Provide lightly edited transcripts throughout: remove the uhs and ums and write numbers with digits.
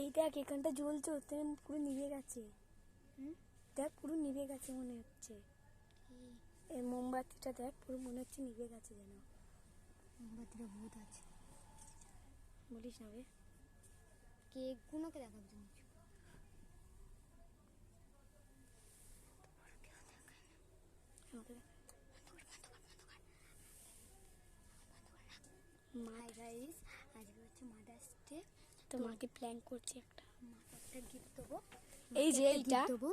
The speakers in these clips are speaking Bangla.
এই দেখ এখানটা জ্বলছে, ওতে পুরো নিভে গেছে। দেখ পুরো নিভে গেছে মনে হচ্ছে। এই মোমবাতিটা দেখ পুরো মনে হচ্ছে নিভে গেছে যেন। মোমবাতিটা ভূত আছে বলিস না রে। কেকগুলোকে দেখার জন্য মাই গাইস, আজকে হচ্ছে মাদার্স ডে। তো মাকে প্ল্যান করছি একটা, মাকে একটা গিফট দেবো। এই যে এইটা দেবো।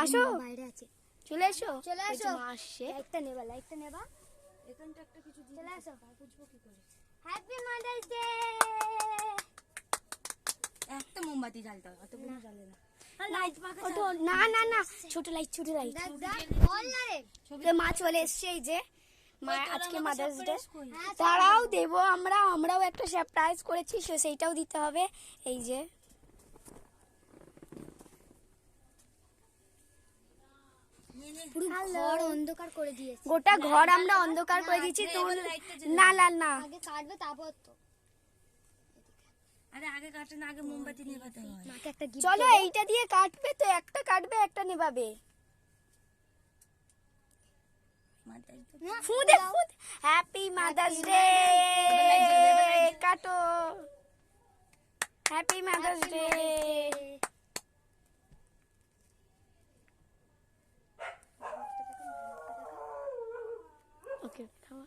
আসো বাইরে আছে, চলে এসো। চলে এই যে আসো। মা আসছে। লাইটটা নেবা, লাইটটা নেবা। এখানটা একটা কিছু দিয়ে চলে আসো। বুঝবো কি করে। Happy mother's day. একটা মোমবাতি জ্বালতে হয়, অতগুলো জ্বালে না। ওঠো, না না না, ছোট লাইট, ছোট লাইট। দেখ দেখ বল না রে। তো মা চলে এসছে, এই যে মা আজকে মাদার্স ডে। হ্যাঁ, তারাও দেবো, আমরাও একটা সারপ্রাইজ করেছি, সেইটাও দিতে হবে। এই যে পুরো ঘর অন্ধকার করে দিয়েছে। গোটা ঘর আমরা অন্ধকার করে দিয়েছি। তো না না না, আগে কাটবে তারপর তো। আরে আগে কাটে না, আগে মোমবাতি নেভাতে হয়। মাকে একটা গিফট চলো এইটা দিয়ে কাটবে তো, একটা কাটবে একটা নেভাবে। ফুদে ফুদ, হ্যাপি মাদার্স ডে। কাটো, হ্যাপি মাদার্স ডে। ওকে খাওয়া।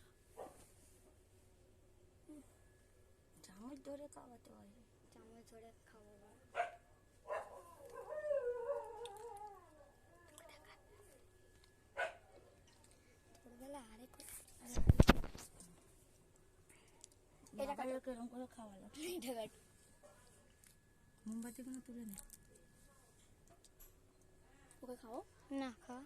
চামচ ধরে খাওয়াতে হয়। চামচ ধরে খাবো। ছোটবেলা আরেক এটা কাটে এরকম করে খাওয়ালো। এটা কাট। মোমবাতিগুলো তুলে নে। ওকে খাও। না খা।